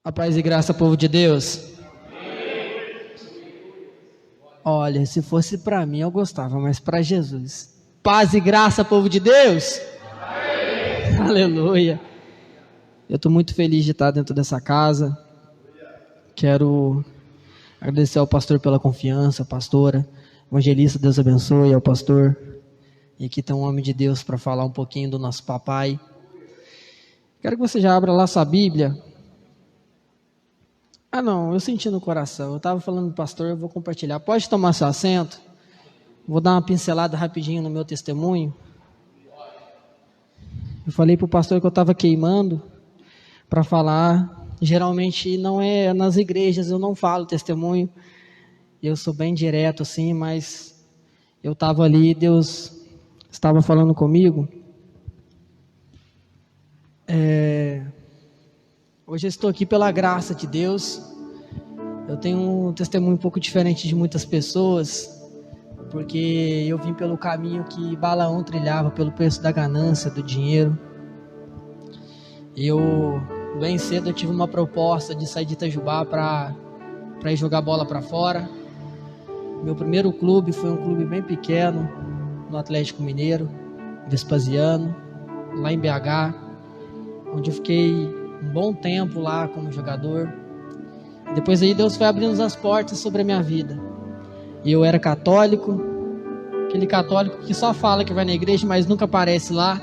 A paz e graça, povo de Deus. Olha, se fosse para mim eu gostava, mas para Jesus. Paz e graça, povo de Deus. Aleluia. Eu estou muito feliz de estar dentro dessa casa. Quero agradecer ao pastor pela confiança, pastora, evangelista, Deus abençoe, ao pastor. E aqui tem um homem de Deus para falar um pouquinho do nosso papai. Quero que você já abra lá sua Bíblia. Eu senti no coração. Eu estava falando do pastor, eu vou compartilhar. Pode tomar seu assento. Vou dar uma pincelada rapidinho no meu testemunho. Eu falei para o pastor que eu estava queimando para falar. Geralmente não é nas igrejas, eu não falo testemunho. Eu sou bem direto assim, mas eu estava ali, Deus estava falando comigo. Hoje eu estou aqui pela graça de Deus. Eu tenho um testemunho um pouco diferente de muitas pessoas, porque eu vim pelo caminho que Balaão trilhava, pelo preço da ganância, do dinheiro. Bem cedo eu tive uma proposta de sair de Itajubá para ir jogar bola para fora. Meu primeiro clube foi um clube bem pequeno, no Atlético Mineiro, Vespasiano, lá em BH, onde eu fiquei um bom tempo lá como jogador. Depois aí Deus foi abrindo as portas sobre a minha vida. E eu era católico, aquele católico que só fala que vai na igreja, mas nunca aparece lá.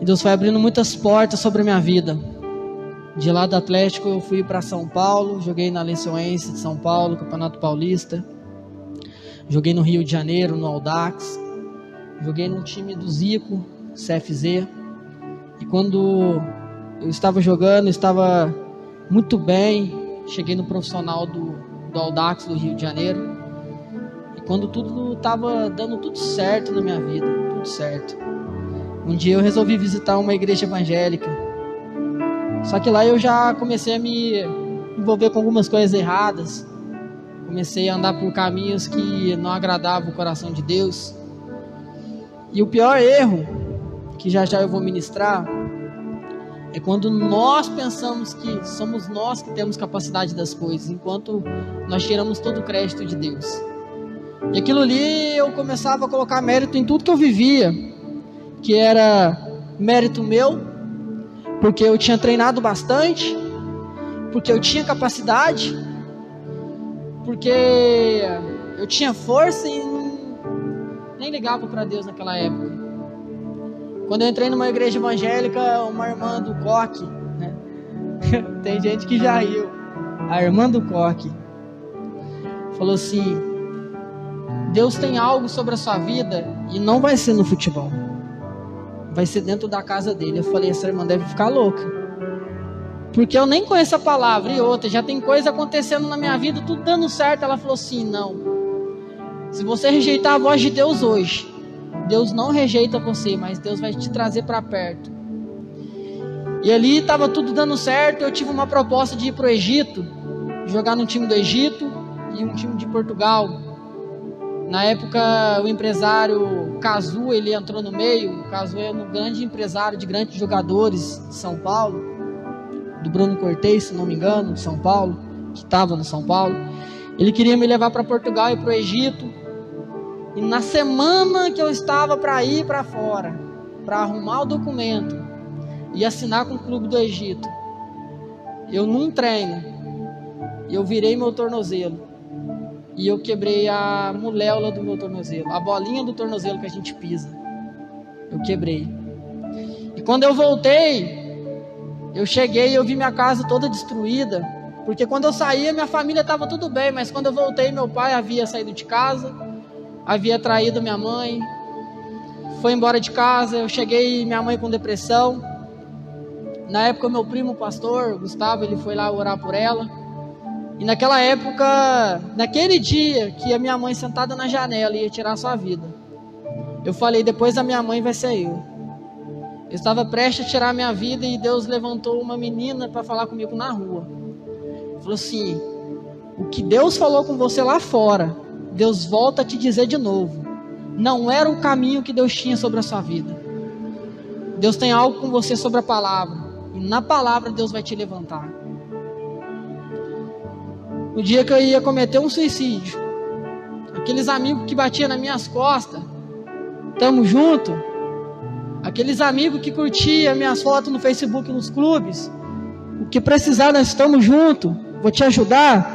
E Deus foi abrindo muitas portas sobre a minha vida. De lá do Atlético eu fui para São Paulo, joguei na Lençoense de São Paulo, Campeonato Paulista. Joguei no Rio de Janeiro, no Audax. Joguei no time do Zico, CFZ. E quando eu estava jogando, estava muito bem. Cheguei no profissional do Audax do Rio de Janeiro. E quando tudo estava dando tudo certo na minha vida, tudo certo, um dia eu resolvi visitar uma igreja evangélica. Só que lá eu já comecei a me envolver com algumas coisas erradas. Comecei a andar por caminhos que não agradavam o coração de Deus. E o pior erro, que já eu vou ministrar, é quando nós pensamos que somos nós que temos capacidade das coisas, enquanto nós tiramos todo o crédito de Deus. E aquilo ali eu começava a colocar mérito em tudo que eu vivia, que era mérito meu, porque eu tinha treinado bastante, porque eu tinha capacidade, porque eu tinha força e nem ligava para Deus naquela época. Quando eu entrei numa igreja evangélica, uma irmã do coque, né? Tem gente que já riu. A irmã do coque falou assim: Deus tem algo sobre a sua vida e não vai ser no futebol, vai ser dentro da casa dele. Eu falei: essa irmã deve ficar louca, porque eu nem conheço a palavra. E outra, já tem coisa acontecendo na minha vida, tudo dando certo. Ela falou assim: não, se você rejeitar a voz de Deus hoje, Deus não rejeita você, mas Deus vai te trazer para perto. E ali estava tudo dando certo. Eu tive uma proposta de ir para o Egito, jogar no time do Egito e um time de Portugal. Na época o empresário Cazu, ele entrou no meio. O Cazu é um grande empresário de grandes jogadores de São Paulo, do Bruno Cortez, se não me engano, de São Paulo, que estava no São Paulo. Ele queria me levar para Portugal e para o Egito. E na semana que eu estava para ir para fora, para arrumar o documento e assinar com o clube do Egito, eu num treino, eu virei meu tornozelo e eu quebrei a moléula do meu tornozelo, a bolinha do tornozelo que a gente pisa, eu quebrei. E quando eu voltei, eu cheguei e eu vi minha casa toda destruída, porque quando eu saía minha família estava tudo bem, mas quando eu voltei meu pai havia saído de casa, havia traído minha mãe, foi embora de casa. Eu cheguei, minha mãe com depressão. Na época meu primo pastor Gustavo, ele foi lá orar por ela. E naquela época, naquele dia que a minha mãe sentada na janela ia tirar a sua vida, eu falei: depois da minha mãe vai ser eu. Eu estava prestes a tirar a minha vida e Deus levantou uma menina para falar comigo na rua. Falou assim: o que Deus falou com você lá fora, Deus volta a te dizer de novo. Não era o caminho que Deus tinha sobre a sua vida. Deus tem algo com você sobre a palavra. E na palavra Deus vai te levantar. O dia que eu ia cometer um suicídio, aqueles amigos que batiam nas minhas costas, tamo junto. Aqueles amigos que curtiam minhas fotos no Facebook, nos clubes, o que precisar nós estamos juntos, vou te ajudar.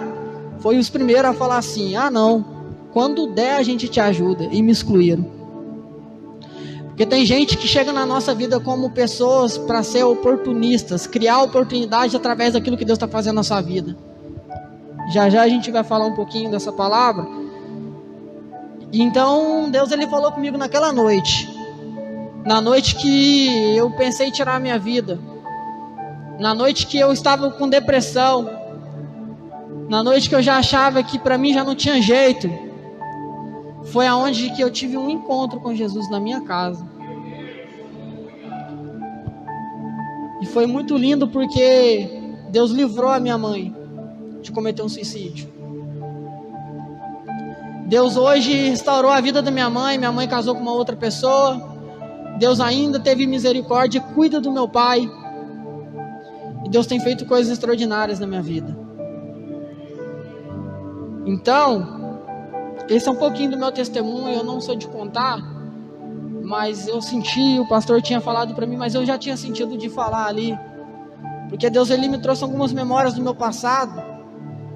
Foi os primeiros a falar assim: ah não, quando der a gente te ajuda. E me excluíram. Porque tem gente que chega na nossa vida como pessoas para ser oportunistas, criar oportunidade através daquilo que Deus está fazendo na sua vida. Já já a gente vai falar um pouquinho dessa palavra. Então Deus ele falou comigo naquela noite. Na noite que eu pensei em tirar a minha vida. Na noite que eu estava com depressão. Na noite que eu já achava que para mim já não tinha jeito. Foi aonde que eu tive um encontro com Jesus na minha casa. E foi muito lindo porque Deus livrou a minha mãe de cometer um suicídio. Deus hoje restaurou a vida da minha mãe casou com uma outra pessoa. Deus ainda teve misericórdia e cuida do meu pai. E Deus tem feito coisas extraordinárias na minha vida. Então, esse é um pouquinho do meu testemunho. Eu não sou de contar, mas eu senti, o pastor tinha falado para mim, mas eu já tinha sentido de falar ali. Porque Deus ele me trouxe algumas memórias do meu passado.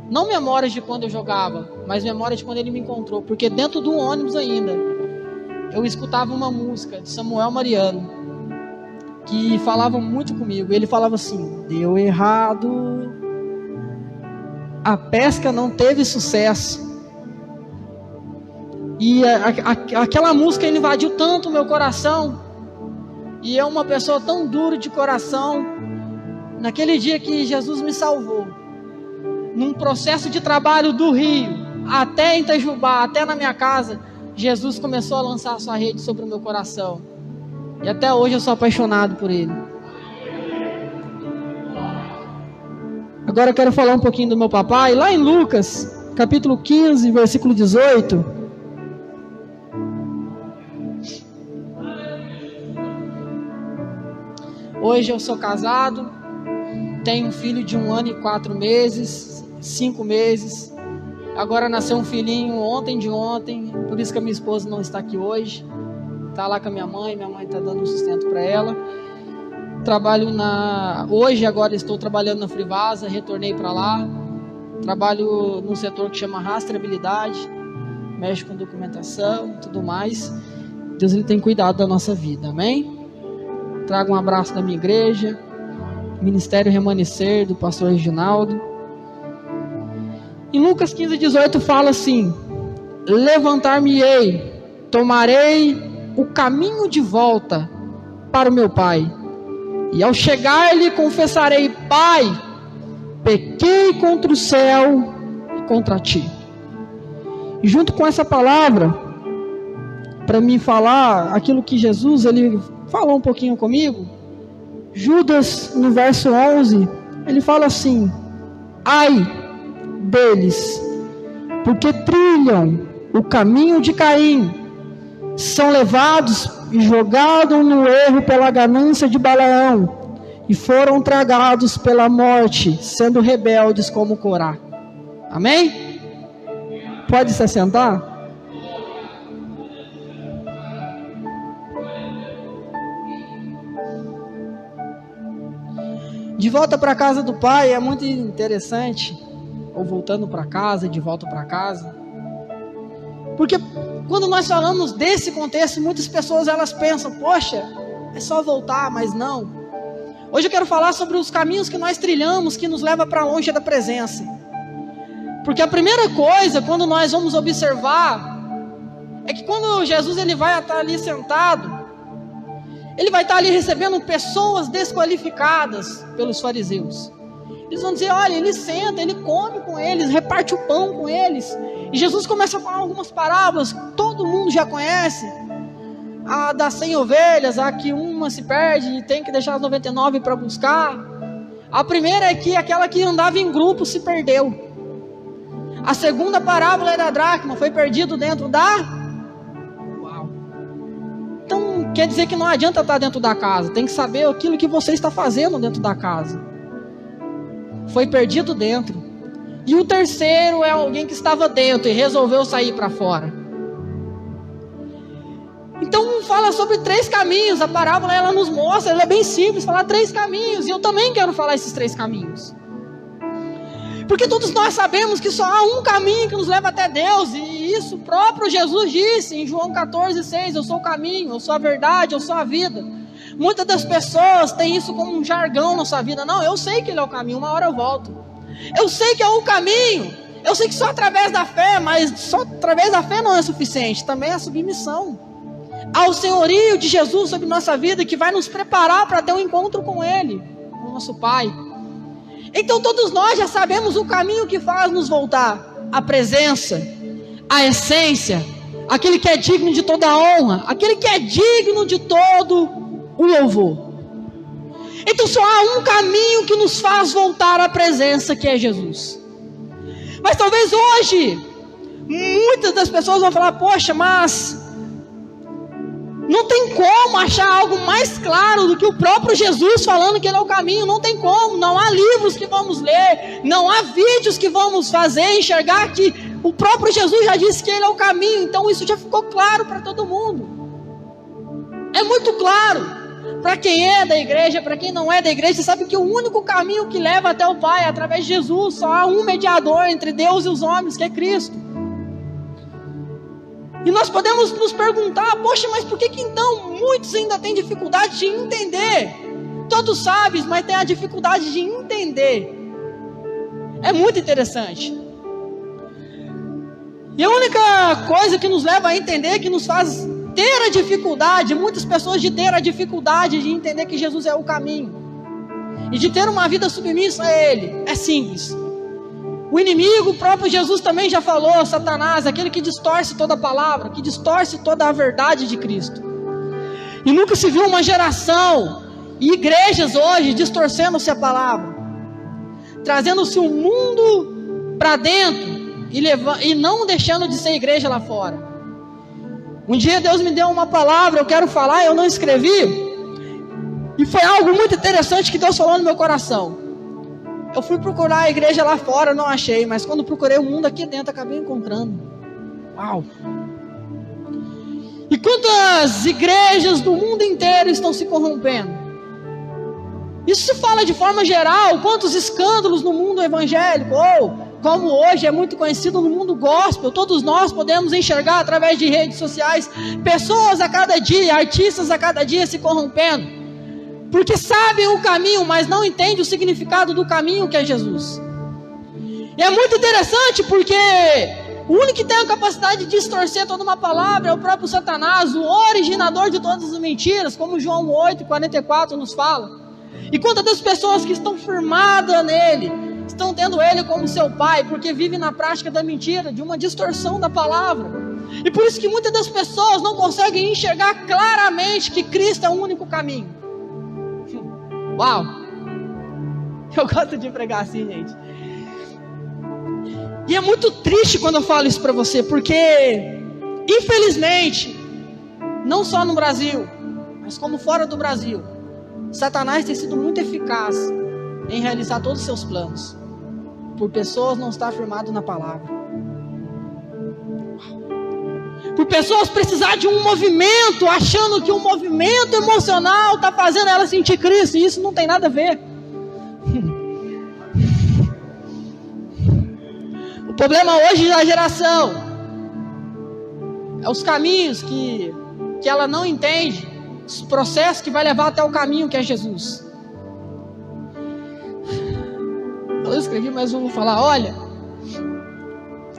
Não memórias de quando eu jogava, mas memórias de quando ele me encontrou. Porque dentro do ônibus ainda, eu escutava uma música de Samuel Mariano, que falava muito comigo. Ele falava assim: deu errado, a pesca não teve sucesso. E aquela música invadiu tanto o meu coração. E eu, uma pessoa tão dura de coração, naquele dia que Jesus me salvou, num processo de trabalho do Rio até em Itajubá, até na minha casa, Jesus começou a lançar a sua rede sobre o meu coração. E até hoje eu sou apaixonado por Ele. Agora eu quero falar um pouquinho do meu papai. Lá em Lucas, capítulo 15, versículo 18. Hoje eu sou casado, tenho um filho de 1 ano e 4 meses, 5 meses. Agora nasceu um filhinho ontem de ontem, por isso que a minha esposa não está aqui hoje. Está lá com a minha mãe está dando um sustento para ela. Hoje agora estou trabalhando na Frivasa, retornei para lá. Trabalho num setor que chama rastreabilidade, mexe com documentação e tudo mais. Deus ele tem cuidado da nossa vida, amém? Trago um abraço da minha igreja, Ministério Remanescer, do pastor Reginaldo. Em Lucas 15, 18 fala assim: levantar-me-ei, tomarei o caminho de volta para o meu pai, e ao chegar lhe confessarei: Pai, pequei contra o céu e contra ti. E junto com essa palavra, para mim falar aquilo que Jesus ele falou um pouquinho comigo, Judas no verso 11, ele fala assim: ai deles, porque trilham o caminho de Caim, são levados e jogados no erro pela ganância de Balaão, e foram tragados pela morte, sendo rebeldes como Corá. Amém? Pode se assentar? De volta para a casa do pai é muito interessante, ou voltando para casa, de volta para casa, porque quando nós falamos desse contexto, muitas pessoas elas pensam: poxa, é só voltar, mas não. Hoje eu quero falar sobre os caminhos que nós trilhamos, que nos leva para longe da presença. Porque a primeira coisa, quando nós vamos observar, é que quando Jesus ele vai estar ali sentado, ele vai estar ali recebendo pessoas desqualificadas pelos fariseus. Eles vão dizer: olha, ele senta, ele come com eles, reparte o pão com eles. E Jesus começa a falar algumas parábolas que todo mundo já conhece. A das 100 ovelhas, a que uma se perde e tem que deixar as 99 para buscar. A primeira é que aquela que andava em grupo se perdeu. A segunda parábola é da dracma, foi perdido dentro da... Uau! Então quer dizer que não adianta estar dentro da casa. Tem que saber aquilo que você está fazendo dentro da casa. Foi perdido dentro. E o terceiro é alguém que estava dentro e resolveu sair para fora. Então fala sobre 3 caminhos. A parábola ela nos mostra, ela é bem simples, falar 3 caminhos. E eu também quero falar esses 3 caminhos. Porque todos nós sabemos que só há um caminho que nos leva até Deus. E isso o próprio Jesus disse em João 14,6. Eu sou o caminho, eu sou a verdade, eu sou a vida. Muitas das pessoas têm isso como um jargão na sua vida. Não, eu sei que Ele é o caminho, uma hora eu volto. Eu sei que é o caminho. Eu sei que só através da fé, mas só através da fé não é suficiente. Também é a submissão ao senhorio de Jesus sobre nossa vida, que vai nos preparar para ter um encontro com Ele, com o nosso Pai. Então todos nós já sabemos o caminho que faz nos voltar à presença, à essência, aquele que é digno de toda a honra, aquele que é digno de todo o louvor. Então só há um caminho que nos faz voltar à presença, que é Jesus. Mas talvez hoje muitas das pessoas vão falar: poxa, mas não tem como achar algo mais claro do que o próprio Jesus falando que Ele é o caminho. Não tem como, não há livros que vamos ler, não há vídeos que vamos fazer, enxergar que o próprio Jesus já disse que Ele é o caminho. Então isso já ficou claro para todo mundo. É muito claro. Para quem é da igreja, para quem não é da igreja, sabe que o único caminho que leva até o Pai é através de Jesus. Só há um mediador entre Deus e os homens, que é Cristo. E nós podemos nos perguntar: poxa, mas por que então muitos ainda têm dificuldade de entender? Todos sabem, mas têm a dificuldade de entender. É muito interessante. E a única coisa que nos leva a entender, que nos faz ter a dificuldade, muitas pessoas de ter a dificuldade de entender que Jesus é o caminho, e de ter uma vida submissa a Ele, é simples. O inimigo, o próprio Jesus também já falou, Satanás, aquele que distorce toda a palavra, que distorce toda a verdade de Cristo. E nunca se viu uma geração e igrejas hoje distorcendo-se a palavra, trazendo-se o mundo para dentro e não deixando de ser igreja lá fora. Um dia Deus me deu uma palavra, eu quero falar, eu não escrevi, e foi algo muito interessante que Deus falou no meu coração. Eu fui procurar a igreja lá fora, não achei, mas quando procurei o mundo aqui dentro, acabei encontrando. Uau! E quantas igrejas do mundo inteiro estão se corrompendo? Isso se fala de forma geral. Quantos escândalos no mundo evangélico, ou como hoje é muito conhecido no mundo gospel, todos nós podemos enxergar através de redes sociais, pessoas a cada dia, artistas a cada dia se corrompendo, porque sabem o caminho, mas não entendem o significado do caminho, que é Jesus. E é muito interessante, porque o único que tem a capacidade de distorcer toda uma palavra é o próprio Satanás, o originador de todas as mentiras, como João 8:44 nos fala. E quantas das pessoas que estão firmadas nele, estão tendo ele como seu pai, porque vivem na prática da mentira, de uma distorção da palavra. E por isso que muitas das pessoas não conseguem enxergar claramente que Cristo é o único caminho. Uau! Eu gosto de pregar assim, gente. E é muito triste quando eu falo isso para você, porque infelizmente, não só no Brasil, mas como fora do Brasil, Satanás tem sido muito eficaz em realizar todos os seus planos, por pessoas não estar firmadas na palavra, por pessoas precisar de um movimento, achando que um movimento emocional está fazendo ela sentir Cristo, e isso não tem nada a ver. O problema hoje da geração é os caminhos que ela não entende, os processos que vai levar até o caminho, que é Jesus. Eu escrevi, mas eu vou falar. Olha,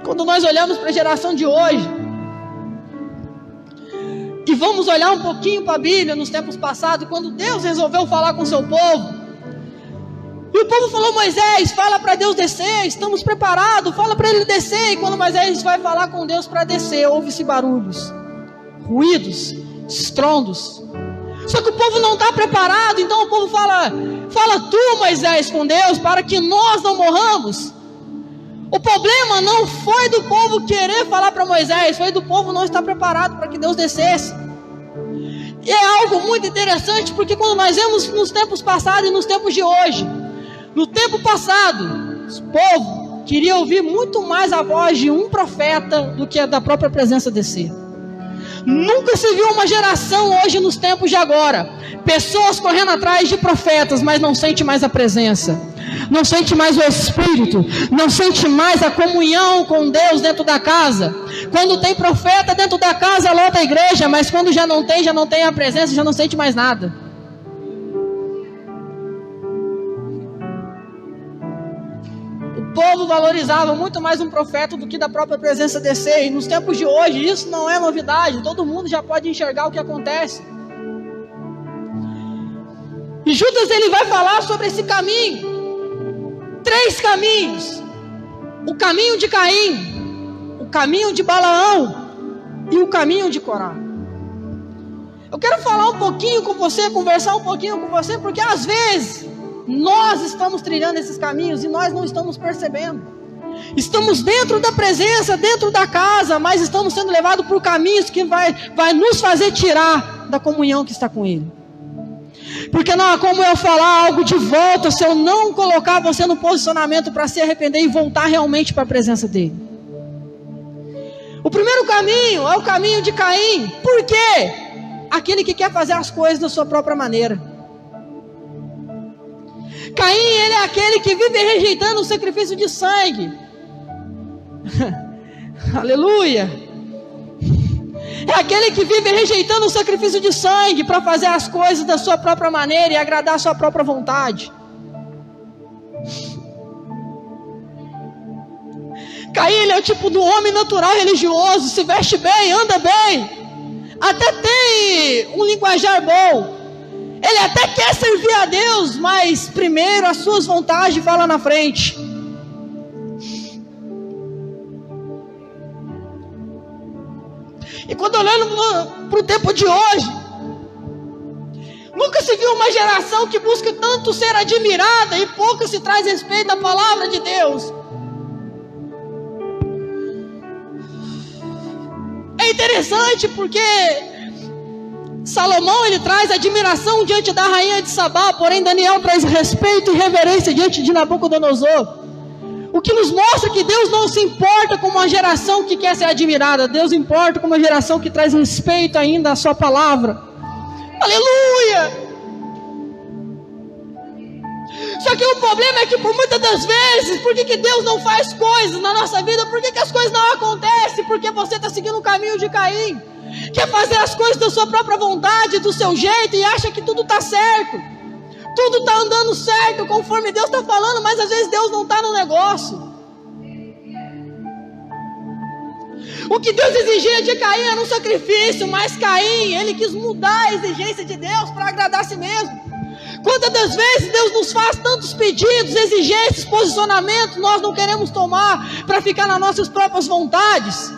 quando nós olhamos para a geração de hoje e vamos olhar um pouquinho para a Bíblia nos tempos passados, quando Deus resolveu falar com o seu povo, e o povo falou: Moisés, fala para Deus descer, estamos preparados, fala para ele descer. E quando Moisés vai falar com Deus para descer, ouve-se barulhos, ruídos, estrondos. Só que o povo não está preparado, então o povo fala tu, Moisés, com Deus, para que nós não morramos. O problema não foi do povo querer falar para Moisés, foi do povo não estar preparado para que Deus descesse. E é algo muito interessante, porque quando nós vemos nos tempos passados e nos tempos de hoje, no tempo passado, o povo queria ouvir muito mais a voz de um profeta do que a da própria presença descer. Nunca se viu uma geração hoje nos tempos de agora, pessoas correndo atrás de profetas, mas não sente mais a presença, não sente mais o Espírito, não sente mais a comunhão com Deus dentro da casa. Quando tem profeta dentro da casa, lota a igreja, mas quando já não tem a presença, já não sente mais nada. O povo valorizava muito mais um profeta do que da própria presença descer. E nos tempos de hoje, isso não é novidade, todo mundo já pode enxergar o que acontece. E Judas, ele vai falar sobre esse caminho. 3 caminhos: o caminho de Caim, o caminho de Balaão e o caminho de Corá. Eu quero falar um pouquinho com você, conversar um pouquinho com você, porque às vezes nós estamos trilhando esses caminhos e nós não estamos percebendo. Estamos dentro da presença, dentro da casa, mas estamos sendo levados por caminhos que vai nos fazer tirar da comunhão que está com Ele. Porque não há como eu falar algo de volta se eu não colocar você no posicionamento para se arrepender e voltar realmente para a presença dele. O primeiro caminho é o caminho de Caim. Por quê? Aquele que quer fazer as coisas da sua própria maneira. Caim, ele é aquele que vive rejeitando o sacrifício de sangue. Aleluia. É aquele que vive rejeitando o sacrifício de sangue para fazer as coisas da sua própria maneira e agradar a sua própria vontade. Caim, ele é o tipo do homem natural religioso, se veste bem, anda bem, até tem um linguajar bom, ele até quer servir a Deus, mas primeiro as suas vontades falam na frente. E quando olhando para o tempo de hoje, nunca se viu uma geração que busca tanto ser admirada e pouco se traz respeito à palavra de Deus. É interessante porque Salomão, ele traz admiração diante da rainha de Sabá, porém Daniel traz respeito e reverência diante de Nabucodonosor. O que nos mostra que Deus não se importa com uma geração que quer ser admirada. Deus importa com uma geração que traz respeito ainda à sua palavra. Aleluia! Só que o problema é que por muitas das vezes, por que Deus não faz coisas na nossa vida? Por que as coisas não acontecem? Porque você está seguindo o caminho de Caim. Quer fazer as coisas da sua própria vontade, do seu jeito, e acha que tudo está certo. Tudo está andando certo, conforme Deus está falando, mas às vezes Deus não está no negócio. O que Deus exigia de Caim era um sacrifício, mas Caim, ele quis mudar a exigência de Deus para agradar a si mesmo. Quantas das vezes Deus nos faz tantos pedidos, exigências, posicionamentos, nós não queremos tomar para ficar nas nossas próprias vontades.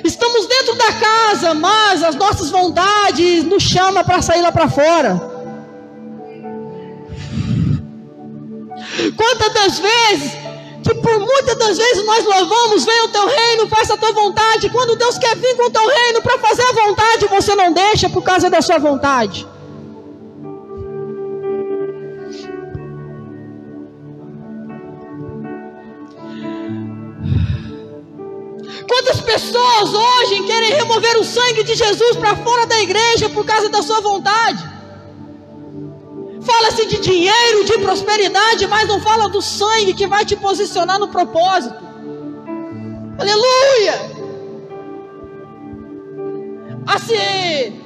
Estamos dentro da casa, mas as nossas vontades nos chamam para sair lá para fora. Quantas das vezes, que por muitas das vezes nós louvamos, venha o teu reino, faça a tua vontade. Quando Deus quer vir com o teu reino para fazer a vontade, você não deixa por causa da sua vontade. Quantas pessoas hoje querem remover o sangue de Jesus para fora da igreja por causa da sua vontade? Fala-se de dinheiro, de prosperidade, mas não fala do sangue que vai te posicionar no propósito. Aleluia! Assim,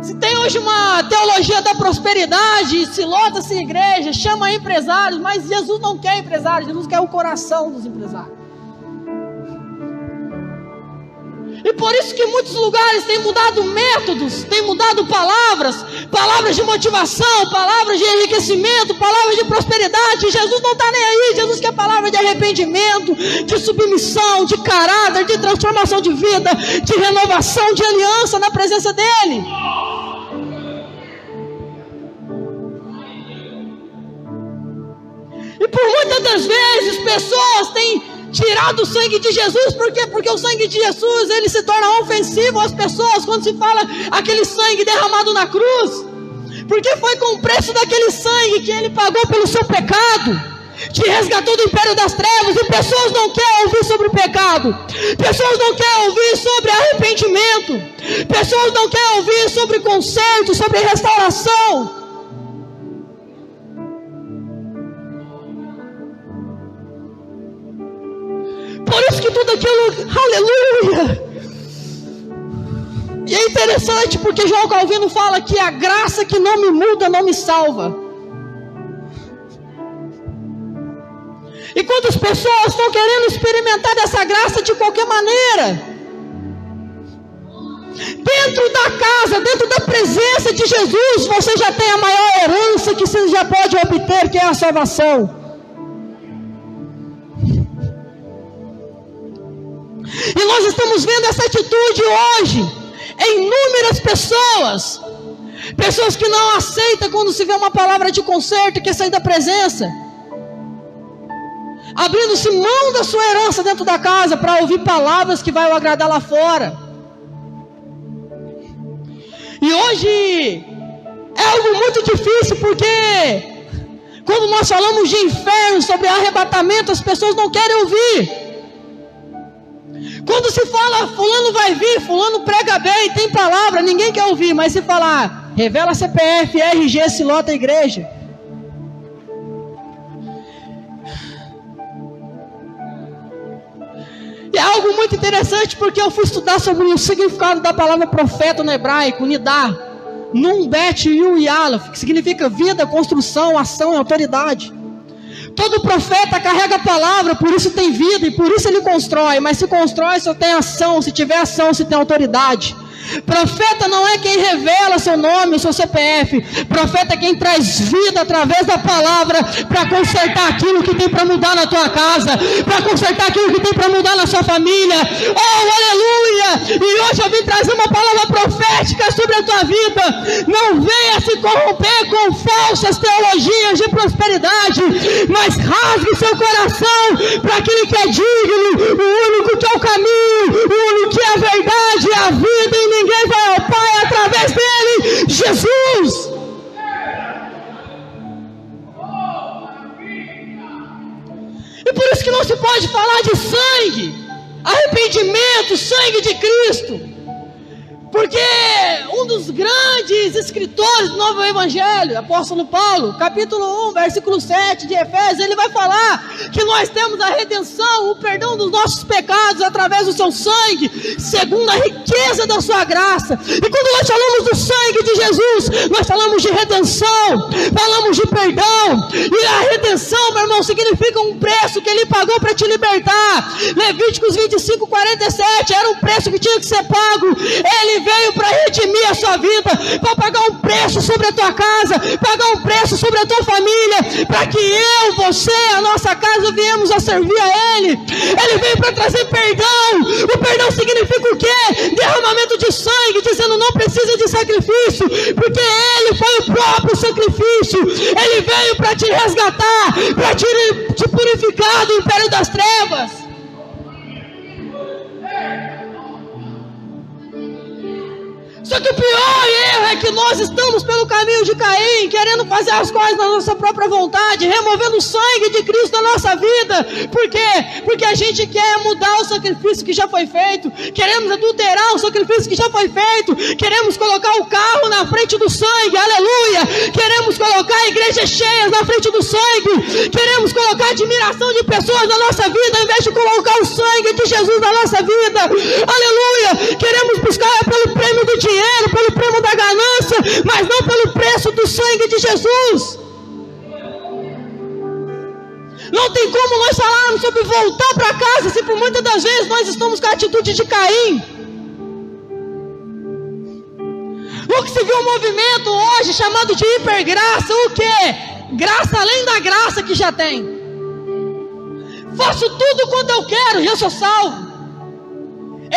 se tem hoje uma teologia da prosperidade, se lota-se igreja, chama empresários, mas Jesus não quer empresários, Jesus quer o coração dos empresários. E por isso que muitos lugares têm mudado métodos, têm mudado palavras de motivação, palavras de enriquecimento, palavras de prosperidade. Jesus não está nem aí. Jesus quer palavra de arrependimento, de submissão, de caráter, de transformação de vida, de renovação, de aliança na presença dEle. E por muitas das vezes pessoas têm tirar do sangue de Jesus. Por quê? Porque o sangue de Jesus, ele se torna ofensivo às pessoas quando se fala aquele sangue derramado na cruz. Porque foi com o preço daquele sangue que ele pagou pelo seu pecado, te resgatou do império das trevas. E pessoas não querem ouvir sobre o pecado, pessoas não querem ouvir sobre arrependimento, pessoas não querem ouvir sobre conserto, sobre restauração. Por isso que tudo aquilo, aleluia. E é interessante porque João Calvino fala que a graça que não me muda não me salva. E quantas pessoas estão querendo experimentar dessa graça de qualquer maneira? Dentro da casa, dentro da presença de Jesus, você já tem a maior herança que você já pode obter, que é a salvação. E nós estamos vendo essa atitude hoje em inúmeras pessoas. Pessoas que não aceitam quando se vê uma palavra de conserto, que é sair da presença, abrindo-se mão da sua herança dentro da casa para ouvir palavras que vai o agradar lá fora. E hoje é algo muito difícil, porque quando nós falamos de inferno, sobre arrebatamento, as pessoas não querem ouvir. Quando se fala, fulano vai vir, fulano prega bem, tem palavra, ninguém quer ouvir. Mas se falar, revela CPF, RG, se lota a igreja. E é algo muito interessante, porque eu fui estudar sobre o significado da palavra profeta no hebraico, Nidá, Nun, Bet, Yu e Aleph, que significa vida, construção, ação e autoridade. Todo profeta carrega a palavra, por isso tem vida e por isso ele constrói. Mas se constrói, só tem ação. Se tiver ação, se tem autoridade. Profeta não é quem revela seu nome, seu CPF. Profeta é quem traz vida através da palavra para consertar aquilo que tem para mudar na tua casa, para consertar aquilo que tem para mudar na sua família. Oh, aleluia! E hoje eu vim trazer uma palavra profética sobre a tua vida. Não venha se corromper com falsas teologias de prosperidade, mas rasgue seu coração para aquele que é digno, o único que é o caminho, o único que é a verdade, a vida, e ninguém vai ao Pai através dele, Jesus. E por isso que não se pode falar de sangue, arrependimento, sangue de Cristo. Porque um dos grandes escritores do Novo Evangelho, apóstolo Paulo, capítulo 1, versículo 7 de Efésios, ele vai falar que nós temos a redenção, o perdão dos nossos pecados através do seu sangue, segundo a riqueza da sua graça. E quando nós falamos do sangue de Jesus, nós falamos de redenção, falamos de perdão. E a redenção, meu irmão, significa um preço que ele pagou para te libertar. Levíticos 25, 47, era um preço que tinha que ser pago. Ele veio para redimir a sua vida, para pagar um preço sobre a tua casa, pagar um preço sobre a tua família, para que eu, você, a nossa casa viemos a servir a Ele. Ele veio para trazer perdão. O perdão significa o quê? Derramamento de sangue, dizendo não precisa de sacrifício, porque Ele foi o próprio sacrifício. Ele veio para te resgatar, para te purificar do império das trevas. Só que o pior erro é que nós estamos pelo caminho de Caim, querendo fazer as coisas na nossa própria vontade, removendo o sangue de Cristo da nossa vida. Por quê? Porque a gente quer mudar o sacrifício que já foi feito, queremos adulterar o sacrifício que já foi feito, queremos colocar o carro na frente do sangue, aleluia, queremos colocar igrejas cheias na frente do sangue, queremos colocar admiração de pessoas na nossa vida, ao invés de colocar o sangue de Jesus na nossa vida, aleluia, queremos buscar pelo prêmio do dinheiro, pelo prêmio da ganância, mas não pelo preço do sangue de Jesus. Não tem como nós falarmos sobre voltar para casa se por muitas das vezes nós estamos com a atitude de Caim. O que se viu um movimento hoje chamado de hipergraça, o que? Graça além da graça que já tem. Faço tudo quanto eu quero e eu sou salvo.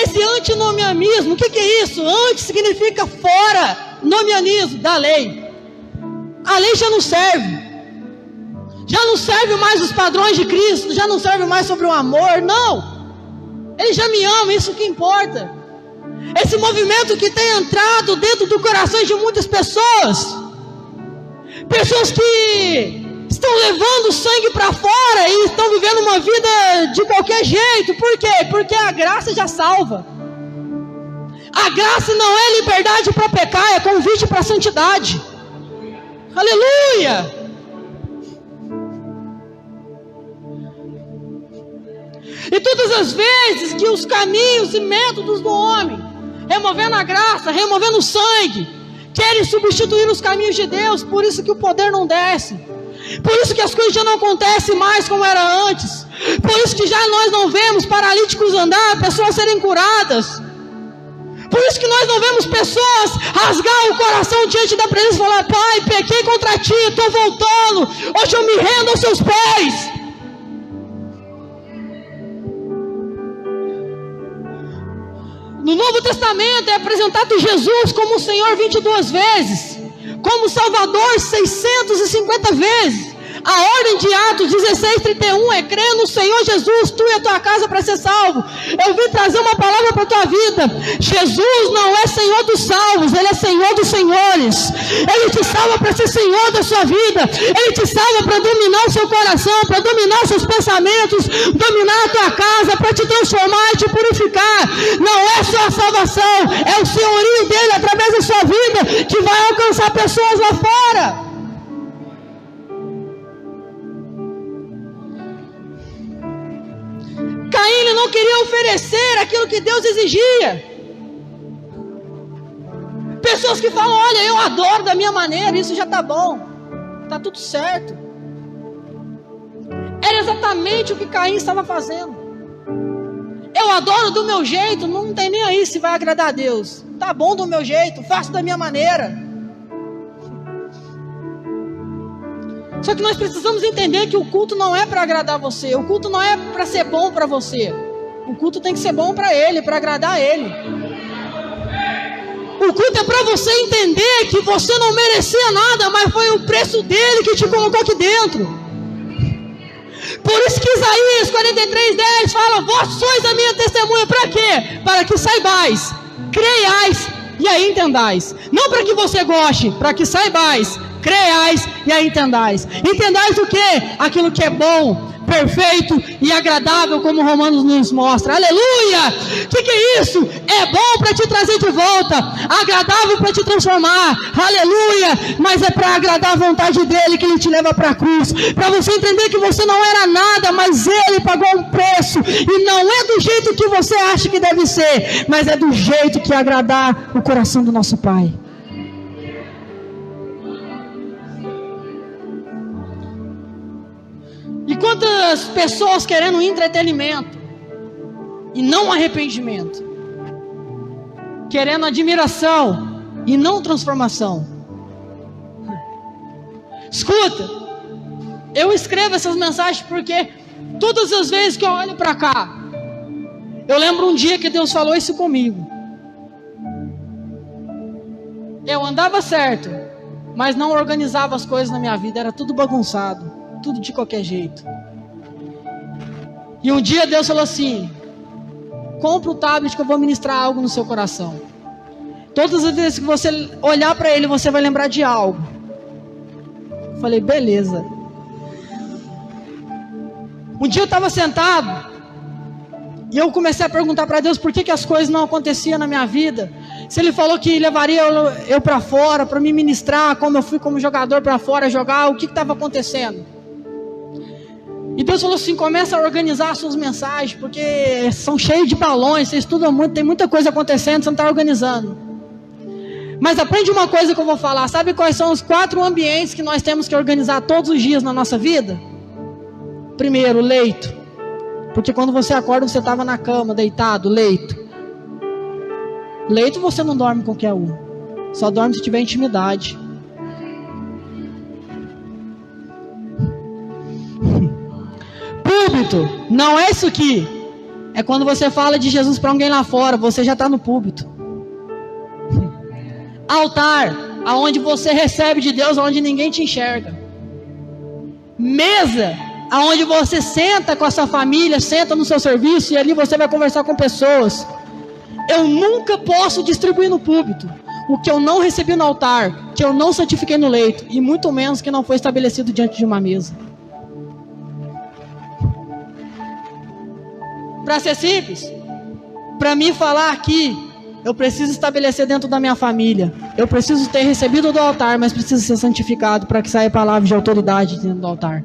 Esse antinomianismo, o que é isso? Anti significa fora, nomianismo da lei. A lei já não serve. Já não serve mais os padrões de Cristo, já não serve mais sobre o amor, não. Ele já me ama, isso que importa. Esse movimento que tem entrado dentro do coração de muitas pessoas. Pessoas que estão levando o sangue para fora e estão vivendo uma vida de qualquer jeito. Por quê? Porque a graça já salva. A graça não é liberdade para pecar, é convite para a santidade. Aleluia! E todas as vezes que os caminhos e métodos do homem, removendo a graça, removendo o sangue, querem substituir os caminhos de Deus, por isso que o poder não desce, por isso que as coisas já não acontecem mais como era antes, por isso que já nós não vemos paralíticos andar, pessoas serem curadas, por isso que nós não vemos pessoas rasgar o coração diante da presença e falar: Pai, pequei contra Ti, estou voltando, hoje eu me rendo aos Seus pés. No Novo Testamento é apresentado Jesus como o Senhor 22 vezes, como Salvador 650 vezes. A ordem de Atos 16:31 é: crê no Senhor Jesus, tu e a tua casa, para ser salvo. Eu vim trazer uma palavra para a tua vida. Jesus não é Senhor dos salvos, Ele é Senhor dos senhores. Ele te salva para ser Senhor da sua vida. Ele te salva para dominar o seu coração, para dominar os seus pensamentos, dominar a tua casa, para te transformar e te purificar. Não é só a salvação, é o senhorio dele através da sua vida que vai alcançar pessoas lá fora. Caim, ele não queria oferecer aquilo que Deus exigia. Pessoas que falam: olha, eu adoro da minha maneira, isso já está bom, está tudo certo. Era exatamente o que Caim estava fazendo. Eu adoro do meu jeito, não tem nem aí se vai agradar a Deus. Tá bom do meu jeito, faço da minha maneira. Só que nós precisamos entender que o culto não é para agradar você. O culto não é para ser bom para você. O culto tem que ser bom para Ele, para agradar a Ele. O culto é para você entender que você não merecia nada, mas foi o preço dele que te colocou aqui dentro. Por isso que Isaías 43:10 fala: vós sois a minha testemunha. Para quê? Para que saibais, creiais e aí entendais. Não para que você goste, para que saibais, creiais e aí entendais. Entendais o que? Aquilo que é bom, perfeito e agradável, como Romanos nos mostra. Aleluia! O que é isso? É bom para te trazer de volta, agradável para te transformar. Aleluia! Mas é para agradar a vontade dele que ele te leva para a cruz, para você entender que você não era nada, mas ele pagou um preço, e não é do jeito que você acha que deve ser, mas é do jeito que agradar o coração do nosso Pai. E quantas pessoas querendo entretenimento e não arrependimento, querendo admiração e não transformação. Escuta, eu escrevo essas mensagens porque todas as vezes que eu olho para cá, eu lembro um dia que Deus falou isso comigo. Eu andava certo, mas não organizava as coisas na minha vida, era tudo bagunçado, tudo de qualquer jeito. E um dia Deus falou assim: compra o tablet que eu vou ministrar algo no seu coração. Todas as vezes que você olhar para ele, você vai lembrar de algo. Eu falei: beleza. Um dia eu estava sentado e eu comecei a perguntar para Deus por que as coisas não aconteciam na minha vida. Se Ele falou que levaria eu para fora, para me ministrar, como eu fui como jogador para fora jogar, o que estava acontecendo? E Deus falou assim: começa a organizar as suas mensagens, porque são cheios de balões, você estuda muito, tem muita coisa acontecendo, você não está organizando. Mas aprende uma coisa que eu vou falar: sabe quais são os 4 ambientes que nós temos que organizar todos os dias na nossa vida? Primeiro, leito. Porque quando você acorda, você estava na cama, deitado, leito. Leito você não dorme qualquer um, só dorme se tiver intimidade. Púlpito, não é isso aqui. É quando você fala de Jesus para alguém lá fora, você já está no púlpito. Altar, aonde você recebe de Deus, aonde ninguém te enxerga. Mesa, aonde você senta com a sua família, senta no seu serviço e ali você vai conversar com pessoas. Eu nunca posso distribuir no púlpito o que eu não recebi no altar, que eu não santifiquei no leito, e muito menos que não foi estabelecido diante de uma mesa. Para ser simples, para mim falar aqui, eu preciso estabelecer dentro da minha família. Eu preciso ter recebido do altar, mas preciso ser santificado para que saia palavras de autoridade dentro do altar.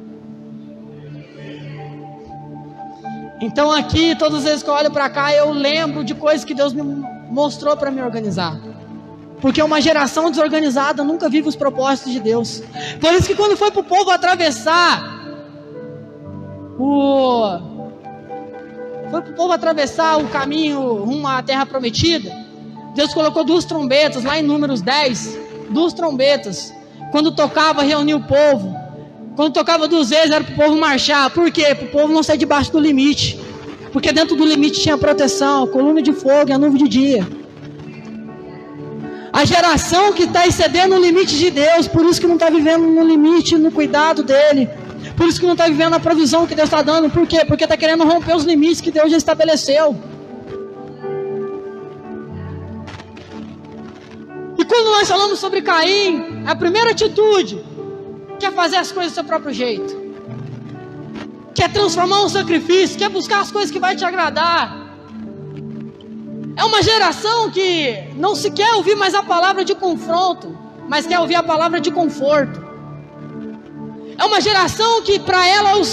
Então aqui, todas as vezes que eu olho para cá, eu lembro de coisas que Deus me mostrou para me organizar. Porque uma geração desorganizada nunca vive os propósitos de Deus. Por isso que quando foi para o povo atravessar o caminho rumo à terra prometida, Deus colocou 2 trombetas, lá em Números 10, 2 trombetas. Quando tocava, reunia o povo. Quando tocava 2 vezes, era para o povo marchar. Por quê? Para o povo não sair debaixo do limite. Porque dentro do limite tinha proteção, coluna de fogo e a nuvem de dia. A geração que está excedendo o limite de Deus, por isso que não está vivendo no limite, no cuidado dele. Por isso que não está vivendo a provisão que Deus está dando. Por quê? Porque está querendo romper os limites que Deus já estabeleceu. E quando nós falamos sobre Caim, a primeira atitude quer fazer as coisas do seu próprio jeito. Quer transformar um sacrifício, quer buscar as coisas que vai te agradar. É uma geração que não se quer ouvir mais a palavra de confronto, mas quer ouvir a palavra de conforto. É uma geração que para ela o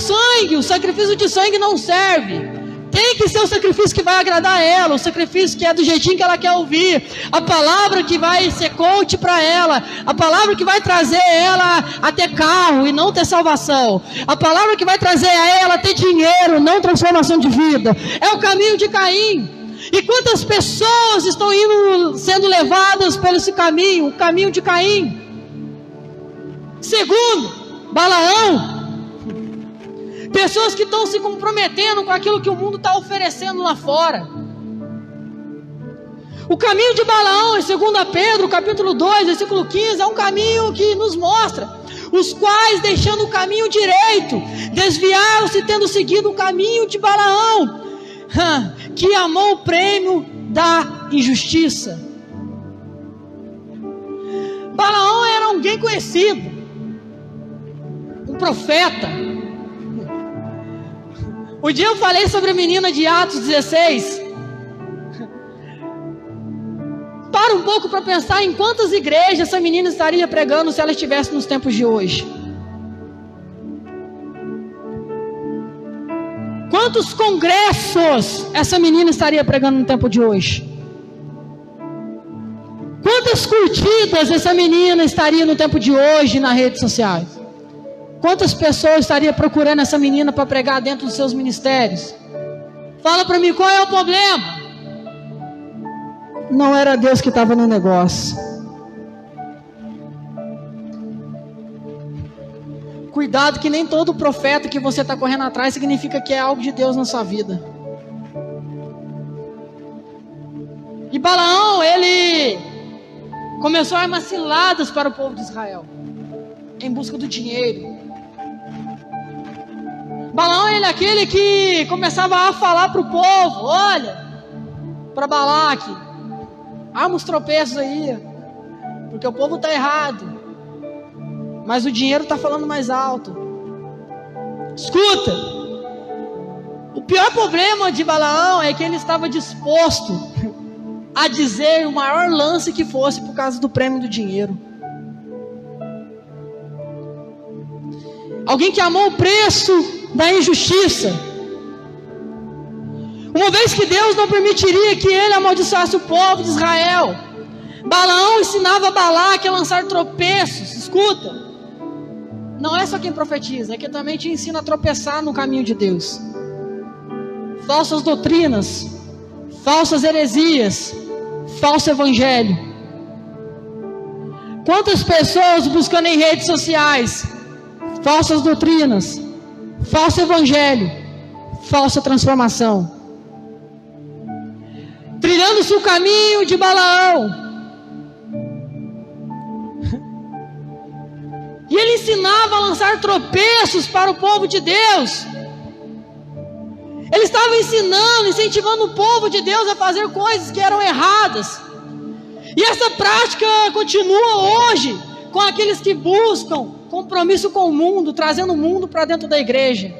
sacrifício de sangue não serve. Tem que ser o sacrifício que vai agradar ela, o sacrifício que é do jeitinho que ela quer ouvir, a palavra que vai ser coach para ela, a palavra que vai trazer ela a ter carro e não ter salvação, a palavra que vai trazer a ela a ter dinheiro, não transformação de vida. É o caminho de Caim. E quantas pessoas estão sendo levadas por esse caminho, o caminho de Caim? Segundo, Balaão. Pessoas que estão se comprometendo com aquilo que o mundo está oferecendo lá fora. O caminho de Balaão, em 2 Pedro, capítulo 2, versículo 15, é um caminho que nos mostra: os quais, deixando o caminho direito, desviaram-se, tendo seguido o caminho de Balaão, que amou o prêmio da injustiça. Balaão era alguém conhecido, um profeta. Um dia eu falei sobre a menina de Atos 16. Para um pouco para pensar em quantas igrejas essa menina estaria pregando se ela estivesse nos tempos de hoje. Quantos congressos essa menina estaria pregando no tempo de hoje? Quantas curtidas essa menina estaria no tempo de hoje nas redes sociais? Quantas pessoas estariam procurando essa menina para pregar dentro dos seus ministérios? Fala para mim, qual é o problema? Não era Deus que estava no negócio. Cuidado que nem todo profeta que você está correndo atrás significa que é algo de Deus na sua vida. E Balaão, ele começou a armar ciladas para o povo de Israel, em busca do dinheiro. Balaão, ele é aquele que começava a falar para o povo: olha, para Balaque, arma os tropeços aí, porque o povo está errado, mas o dinheiro está falando mais alto. Escuta, o pior problema de Balaão é que ele estava disposto a dizer o maior lance que fosse por causa do prêmio do dinheiro. Alguém que amou o preço da injustiça. Uma vez que Deus não permitiria que ele amaldiçoasse o povo de Israel, Balaão ensinava Balaque a lançar tropeços. Escuta, não é só quem profetiza, é que também te ensina a tropeçar no caminho de Deus. Falsas doutrinas, falsas heresias, falso evangelho. Quantas pessoas buscando em redes sociais falsas doutrinas, falso evangelho, falsa transformação, trilhando-se o caminho de Balaão. E ele ensinava a lançar tropeços para o povo de Deus. Ele estava ensinando, incentivando o povo de Deus a fazer coisas que eram erradas. E essa prática continua hoje com aqueles que buscam compromisso com o mundo, trazendo o mundo para dentro da igreja,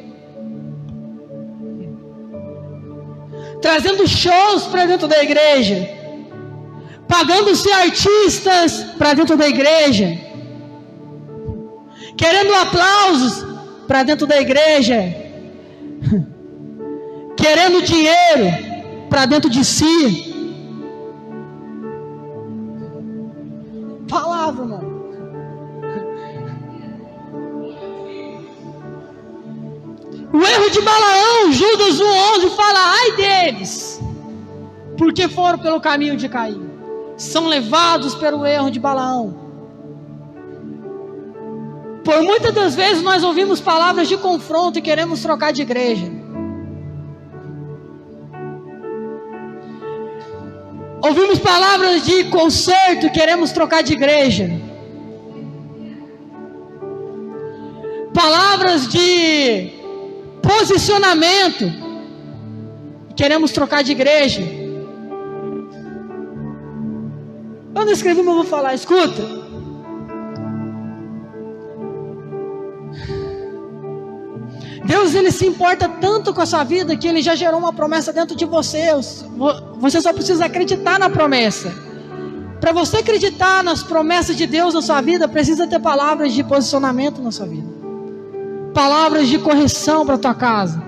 trazendo shows para dentro da igreja, pagando-se artistas para dentro da igreja, querendo aplausos para dentro da igreja, querendo dinheiro para dentro de si. Palavra, mano. O erro de Balaão, Judas 1:11 fala: ai deles, porque foram pelo caminho de Caim, são levados pelo erro de Balaão. Por muitas das vezes nós ouvimos palavras de confronto e queremos trocar de igreja. Ouvimos palavras de conserto e queremos trocar de igreja. Palavras de posicionamento e queremos trocar de igreja. Eu não escrevi, mas eu vou falar. Escuta. Deus, Ele se importa tanto com a sua vida que Ele já gerou uma promessa dentro de você. Você só precisa acreditar na promessa. Para você acreditar nas promessas de Deus na sua vida, precisa ter palavras de posicionamento na sua vida, palavras de correção para a tua casa,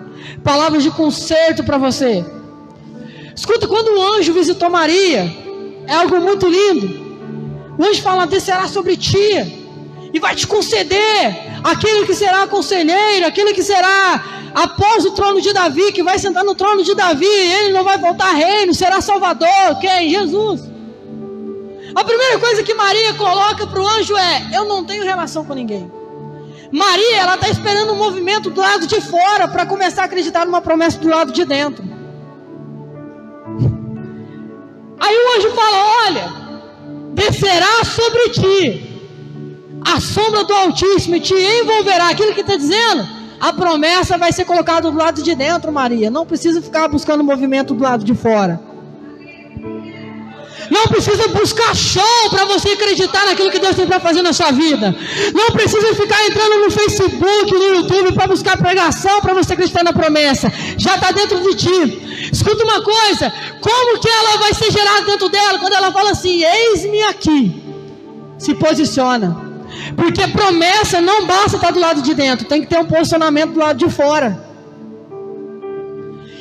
palavras de conserto para você. Escuta, quando o anjo visitou Maria, é algo muito lindo. O anjo fala: descerá sobre ti e vai te conceder aquele que será conselheiro, aquele que será após o trono de Davi, que vai sentar no trono de Davi, ele não vai voltar reino, será salvador. Quem? Jesus. A primeira coisa que Maria coloca para o anjo é: eu não tenho relação com ninguém. Maria, ela está esperando um movimento do lado de fora para começar a acreditar numa promessa do lado de dentro. Aí o anjo fala: olha, descerá sobre ti a sombra do Altíssimo e te envolverá. Aquilo que está dizendo, a promessa vai ser colocada do lado de dentro, Maria. Não precisa ficar buscando movimento do lado de fora. Não precisa buscar show para você acreditar naquilo que Deus tem para fazer na sua vida. Não precisa ficar entrando no Facebook, no YouTube para buscar pregação para você acreditar na promessa. Já está dentro de ti. Escuta uma coisa: como que ela vai ser gerada dentro dela? Quando ela fala assim: eis-me aqui. Se posiciona. Porque promessa não basta estar do lado de dentro, tem que ter um posicionamento do lado de fora.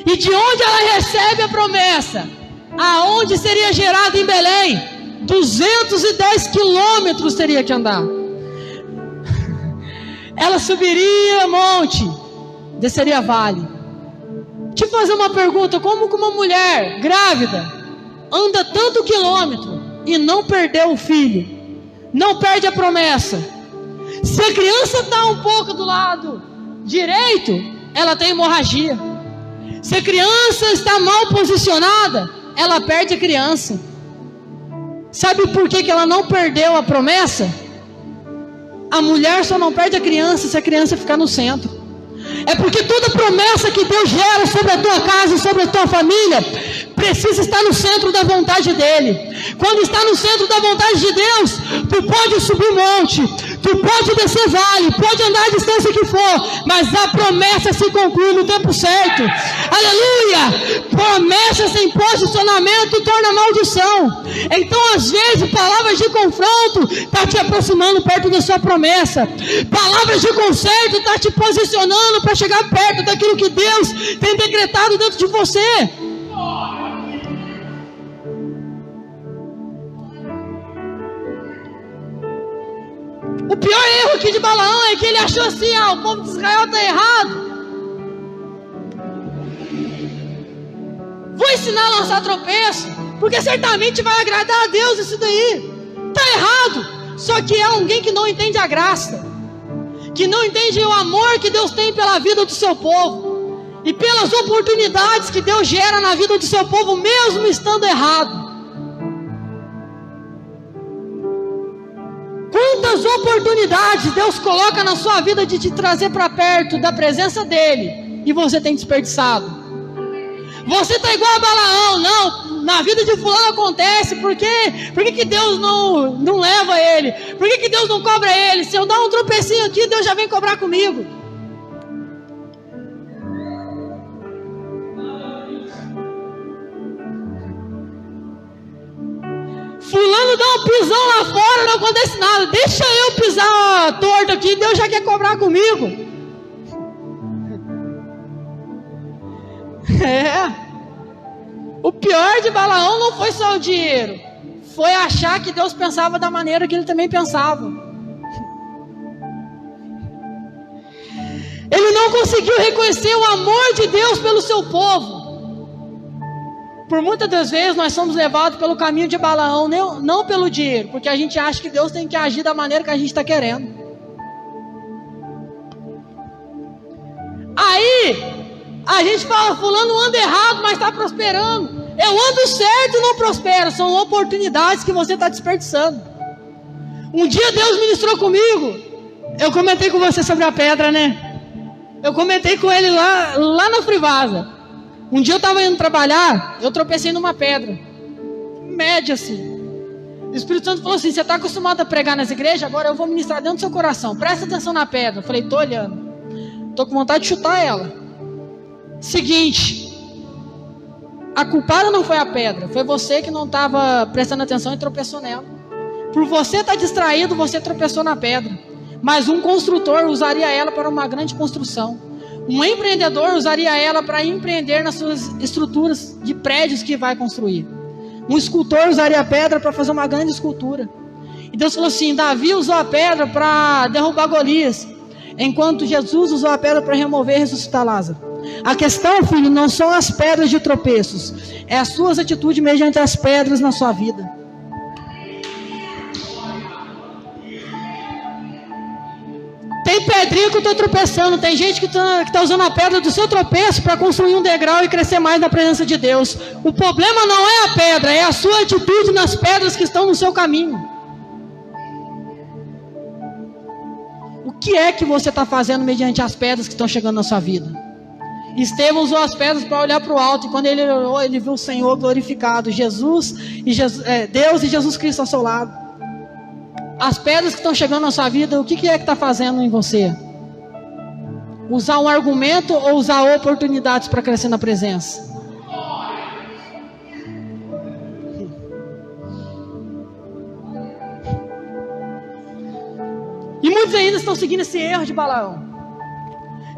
E de onde ela recebe a promessa? Aonde seria gerada em Belém? 210 quilômetros teria que andar. Ela subiria monte, desceria vale. Deixa eu fazer uma pergunta: como que uma mulher grávida anda tanto quilômetro e não perdeu o filho? Não perde a promessa. Se a criança está um pouco do lado direito, ela tem hemorragia. Se a criança está mal posicionada, ela perde a criança. Sabe por que ela não perdeu a promessa? A mulher só não perde a criança se a criança ficar no centro. É porque toda promessa que Deus gera sobre a tua casa e sobre a tua família precisa estar no centro da vontade dele. Quando está no centro da vontade de Deus, tu pode subir monte, tu pode descer vale, pode andar a distância que for, mas a promessa se conclui no tempo certo. Aleluia! Promessa sem posicionamento torna maldição. Então, às vezes, palavras de confronto estão te aproximando perto da sua promessa. Palavras de conserto estão te posicionando para chegar perto daquilo que Deus tem decretado dentro de você. O pior erro aqui de Balaão é que ele achou assim: o povo de Israel está errado. Vou ensinar a lançar tropeço, porque certamente vai agradar a Deus isso daí. Está errado. Só que é alguém que não entende a graça, que não entende o amor que Deus tem pela vida do seu povo e pelas oportunidades que Deus gera na vida do seu povo, mesmo estando errado. Quantas Quantas oportunidades Deus coloca na sua vida de te trazer para perto da presença dele e você tem desperdiçado? Você está igual a Balaão. Não, na vida de fulano acontece. Por que Deus não leva ele? Por que Deus não cobra ele? Se eu dar um tropecinho aqui, Deus já vem cobrar comigo. Fulano dá um pisão lá fora, não acontece nada. Deixa eu pisar torto aqui, Deus já quer cobrar comigo. O pior de Balaão não foi só o dinheiro, foi achar que Deus pensava da maneira que ele também pensava. Ele não conseguiu reconhecer o amor de Deus pelo seu povo. Por muitas das vezes nós somos levados pelo caminho de Balaão, não pelo dinheiro, porque a gente acha que Deus tem que agir da maneira que a gente está querendo. Aí a gente fala, fulano anda errado, mas está prosperando. Eu ando certo e não prospero. São oportunidades que você está desperdiçando. Um dia Deus ministrou comigo. Eu comentei com você sobre a pedra, né? Eu comentei com ele lá na Frivasa. Um dia eu estava indo trabalhar, eu tropecei numa pedra. Média assim. O Espírito Santo falou assim, você está acostumado a pregar nas igrejas? Agora eu vou ministrar dentro do seu coração. Presta atenção na pedra. Eu falei, estou olhando. Estou com vontade de chutar ela. Seguinte, a culpada não foi a pedra, foi você que não estava prestando atenção e tropeçou nela. Por você estar distraído, você tropeçou na pedra. Mas um construtor usaria ela para uma grande construção. Um empreendedor usaria ela para empreender nas suas estruturas de prédios que vai construir. Um escultor usaria a pedra para fazer uma grande escultura. E Deus falou assim, Davi usou a pedra para derrubar Golias, enquanto Jesus usou a pedra para remover e ressuscitar Lázaro. A questão, filho, não são as pedras de tropeços, é as suas atitudes mediante as pedras na sua vida. Tem pedrinha que eu estou tropeçando, tem gente que está usando a pedra do seu tropeço para construir um degrau e crescer mais na presença de Deus. O problema não é a pedra, é a sua atitude nas pedras que estão no seu caminho. O que é que você está fazendo mediante as pedras que estão chegando na sua vida? Estevão usou as pedras para olhar para o alto, e quando ele olhou, ele viu o Senhor glorificado, Deus e Jesus Cristo ao seu lado. As pedras que estão chegando na sua vida, o que é que está fazendo em você? Usar um argumento ou usar oportunidades para crescer na presença? E muitos ainda estão seguindo esse erro de Balaão.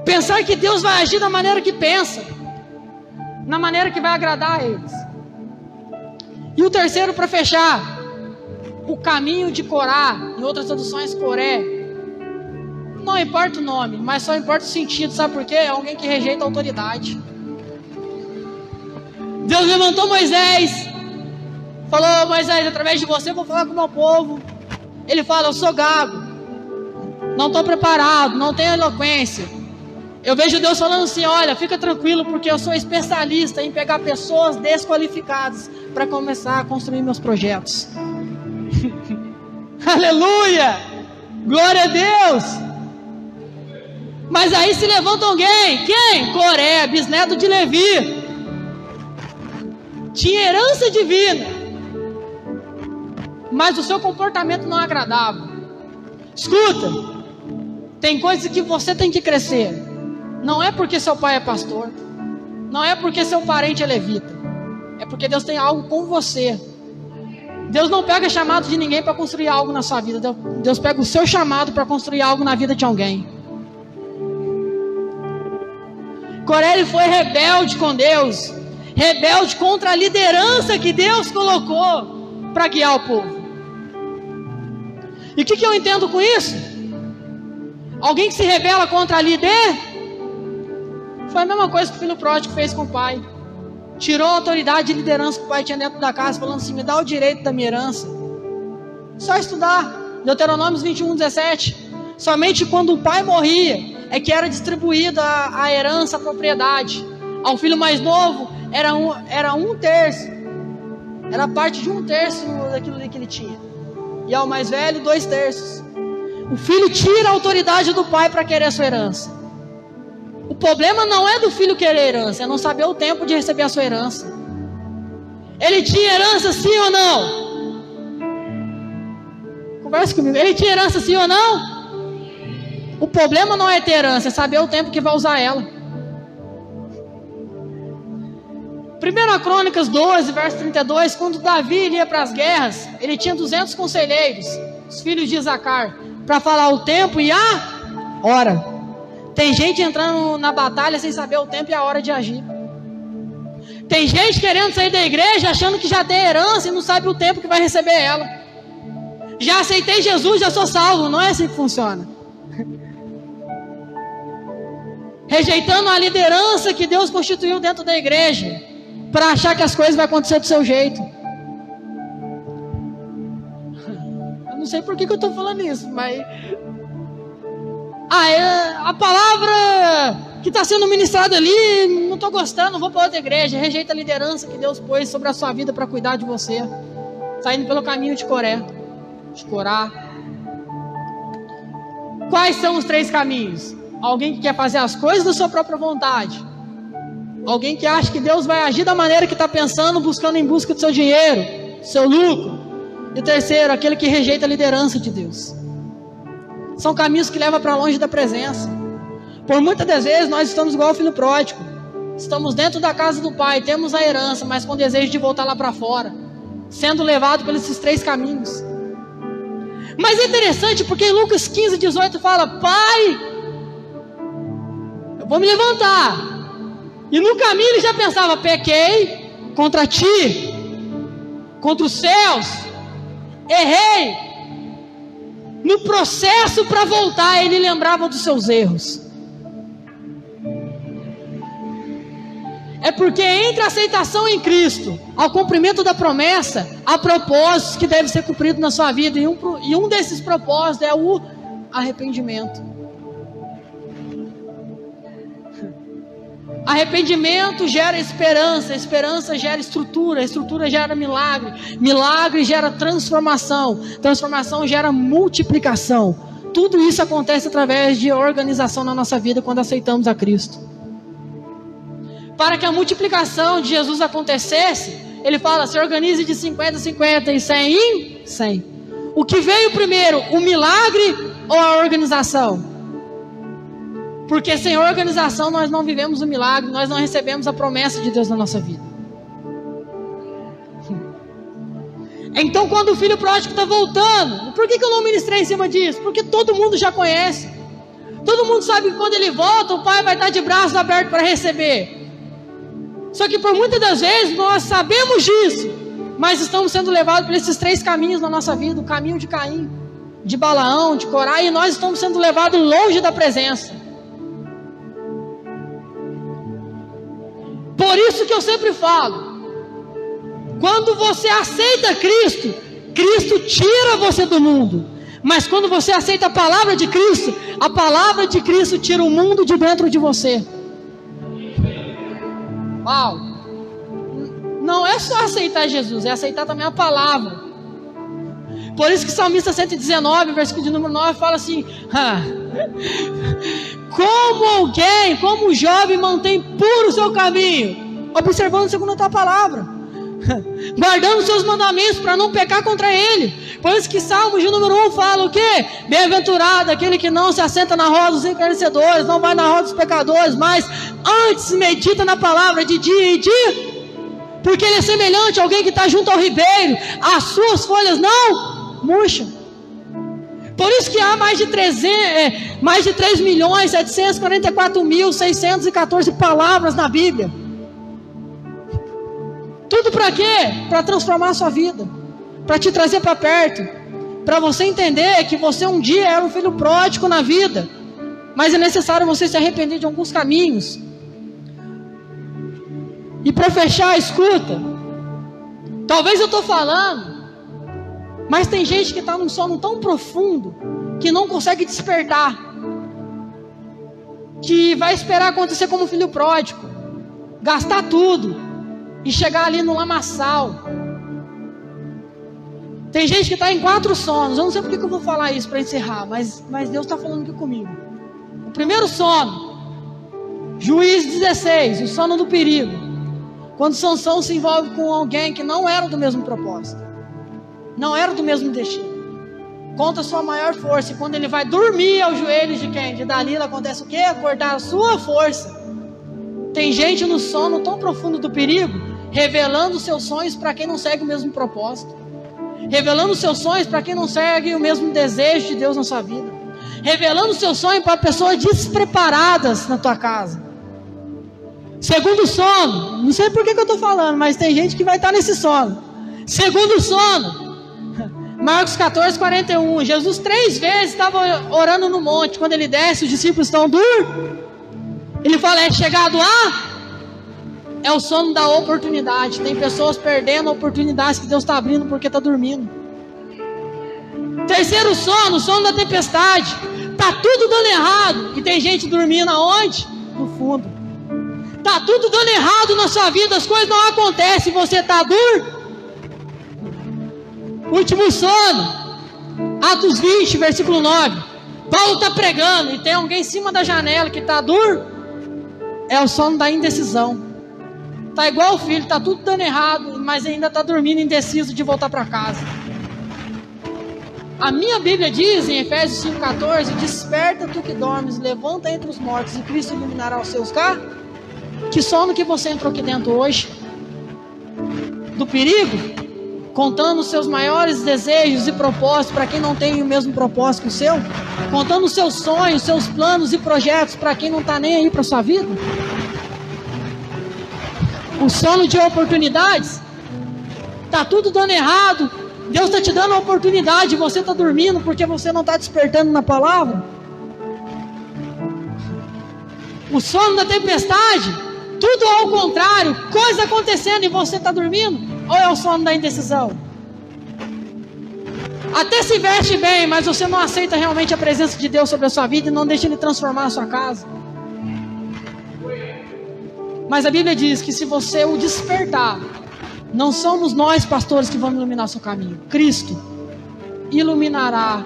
Pensar que Deus vai agir da maneira que pensa, na maneira que vai agradar a eles. E o terceiro, para fechar, o caminho de Corá, em outras traduções Coré. Não importa o nome, mas só importa o sentido. Sabe por quê? É alguém que rejeita a autoridade. Deus levantou Moisés, falou, Moisés, através de você eu vou falar com o meu povo. Ele fala, eu sou gago, não estou preparado, não tenho eloquência. Eu vejo Deus falando assim, olha, fica tranquilo, porque eu sou especialista em pegar pessoas desqualificadas para começar a construir meus projetos. Aleluia! Glória a Deus! Mas aí se levanta alguém, quem? Coré, bisneto de Levi. Tinha herança divina, mas o seu comportamento não agradava. Escuta, tem coisas que você tem que crescer. Não é porque seu pai é pastor, não é porque seu parente é levita, é porque Deus tem algo com você. Deus não pega chamado de ninguém para construir algo na sua vida. Deus pega o seu chamado para construir algo na vida de alguém. Coré, ele foi rebelde com Deus, rebelde contra a liderança que Deus colocou para guiar o povo. E o que eu entendo com isso? Alguém que se rebela contra a líder, foi a mesma coisa que o filho pródigo fez com o pai. Tirou a autoridade de liderança que o pai tinha dentro da casa, falando assim, me dá o direito da minha herança. Só estudar, Deuteronômio 21:17. Somente quando o pai morria, é que era distribuída a herança, a propriedade. Ao filho mais novo, era um terço. Era parte de 1/3 daquilo que ele tinha. E ao mais velho, 2/3. O filho tira a autoridade do pai para querer a sua herança. O problema não é do filho querer a herança, é não saber o tempo de receber a sua herança. Ele tinha herança sim ou não? Conversa comigo. Ele tinha herança sim ou não? O problema não é ter herança, é saber o tempo que vai usar ela. 1 Crônicas 12, verso 32, quando Davi ia para as guerras, ele tinha 200 conselheiros, os filhos de Isacar, para falar o tempo e a hora. Tem gente entrando na batalha sem saber o tempo e a hora de agir. Tem gente querendo sair da igreja achando que já tem herança e não sabe o tempo que vai receber ela. Já aceitei Jesus, já sou salvo. Não é assim que funciona. Rejeitando a liderança que Deus constituiu dentro da igreja, para achar que as coisas vão acontecer do seu jeito. Eu não sei por que eu estou falando isso, mas a palavra que está sendo ministrada ali, não estou gostando, não vou para outra igreja. Rejeita a liderança que Deus pôs sobre a sua vida para cuidar de você, saindo pelo caminho de Corá. Quais são os 3 caminhos? Alguém que quer fazer as coisas da sua própria vontade. Alguém que acha que Deus vai agir da maneira que está pensando, buscando em busca do seu dinheiro, do seu lucro. E o terceiro, aquele que rejeita a liderança de Deus. São caminhos que levam para longe da presença. Por muitas das vezes nós estamos igual ao filho pródigo. Estamos dentro da casa do pai, temos a herança, mas com desejo de voltar lá para fora, sendo levado por esses 3 caminhos. Mas é interessante porque em Lucas 15, 18 fala: Pai, eu vou me levantar. E no caminho ele já pensava: pequei contra ti, contra os céus, errei. No processo para voltar, ele lembrava dos seus erros. É porque entre a aceitação em Cristo ao cumprimento da promessa, há propósitos que devem ser cumpridos na sua vida. E um desses propósitos é o arrependimento. Arrependimento gera esperança, esperança gera estrutura, estrutura gera milagre, milagre gera transformação, transformação gera multiplicação. Tudo isso acontece através de organização na nossa vida quando aceitamos a Cristo. Para que a multiplicação de Jesus acontecesse, ele fala: se organize de 50 em 50 e 100 em 100. O que veio primeiro, o milagre ou a organização? Porque sem organização nós não vivemos o milagre, nós não recebemos a promessa de Deus na nossa vida. Então quando o filho pródigo está voltando, por que eu não ministrei em cima disso? Porque todo mundo já conhece. Todo mundo sabe que quando ele volta, o pai vai estar de braços abertos para receber. Só que por muitas das vezes nós sabemos disso, mas estamos sendo levados por esses 3 caminhos na nossa vida: o caminho de Caim, de Balaão, de Corá, e nós estamos sendo levados longe da presença. Por isso que eu sempre falo: quando você aceita Cristo, Cristo tira você do mundo. Mas quando você aceita a palavra de Cristo tira o mundo de dentro de você. Uau! Não é só aceitar Jesus, é aceitar também a palavra. Por isso que o Salmista 119, versículo de número 9, fala assim: como o jovem mantém puro o seu caminho, observando segundo a tua palavra, guardando os seus mandamentos para não pecar contra ele. Por isso que Salmos de número 1 fala o quê? Bem-aventurado aquele que não se assenta na roda dos encarnecedores, não vai na roda dos pecadores, mas antes medita na palavra de dia e dia, porque ele é semelhante a alguém que está junto ao ribeiro, as suas folhas não murcham. Por isso que há mais de 3.744.614 palavras na Bíblia. Tudo para quê? Para transformar a sua vida, para te trazer para perto, para você entender que você um dia era um filho pródigo na vida, mas é necessário você se arrepender de alguns caminhos. E para fechar, escuta, talvez eu estou falando, mas tem gente que está num sono tão profundo que não consegue despertar, que vai esperar acontecer como filho pródigo, gastar tudo e chegar ali no lamaçal. Tem gente que está em 4 sonos. Eu não sei porque que eu vou falar isso para encerrar, mas Deus está falando aqui comigo. O primeiro sono, Juízes 16, o sono do perigo. Quando Sansão se envolve com alguém que não era do mesmo propósito, não era do mesmo destino, conta a sua maior força, e quando ele vai dormir aos joelhos de quem? De Dalila, acontece o quê? Acordar a sua força. Tem gente no sono tão profundo do perigo, revelando seus sonhos para quem não segue o mesmo propósito, revelando seus sonhos para quem não segue o mesmo desejo de Deus na sua vida, revelando seu sonho para pessoas despreparadas na tua casa. Segundo sono, não sei por que eu estou falando, mas tem gente que vai estar nesse sono. Segundo sono, Marcos 14, 41, Jesus 3 vezes estava orando no monte. Quando ele desce, os discípulos estão dormindo. Ele fala, é chegado é o sono da oportunidade. Tem pessoas perdendo oportunidades que Deus está abrindo porque está dormindo. Terceiro sono, o sono da tempestade. Está tudo dando errado, e tem gente dormindo aonde? No fundo. Está tudo dando errado na sua vida, as coisas não acontecem, você está dormindo. Último sono, Atos 20, versículo 9. Paulo está pregando e tem alguém em cima da janela que está dormindo. É o sono da indecisão. Está igual o filho, está tudo dando errado, mas ainda está dormindo indeciso de voltar para casa. A minha Bíblia diz em Efésios 5,14: desperta tu que dormes, levanta entre os mortos e Cristo iluminará os seus carros. Que sono que você entrou aqui dentro hoje? Do perigo? Contando os seus maiores desejos e propósitos para quem não tem o mesmo propósito que o seu? Contando os seus sonhos, seus planos e projetos para quem não está nem aí para a sua vida? O sono de oportunidades? Está tudo dando errado, Deus está te dando a oportunidade, você está dormindo porque você não está despertando na palavra? O sono da tempestade? Tudo ao contrário, coisa acontecendo e você está dormindo? Ou é o sono da indecisão? Até se veste bem, mas você não aceita realmente a presença de Deus sobre a sua vida e não deixa Ele transformar a sua casa. Mas a Bíblia diz que se você o despertar, não somos nós pastores que vamos iluminar o seu caminho. Cristo iluminará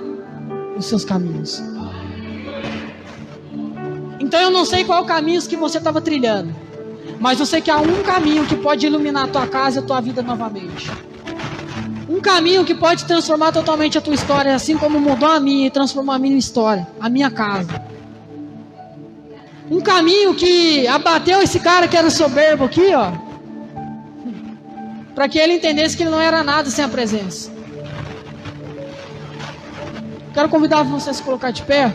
os seus caminhos. Então eu não sei qual caminho que você estava trilhando, mas eu sei que há um caminho que pode iluminar a tua casa e a tua vida novamente. Um caminho que pode transformar totalmente a tua história, assim como mudou a minha e transformou a minha história, a minha casa. Um caminho que abateu esse cara que era soberbo aqui, ó, para que ele entendesse que ele não era nada sem a presença. Quero convidar você a se colocar de pé.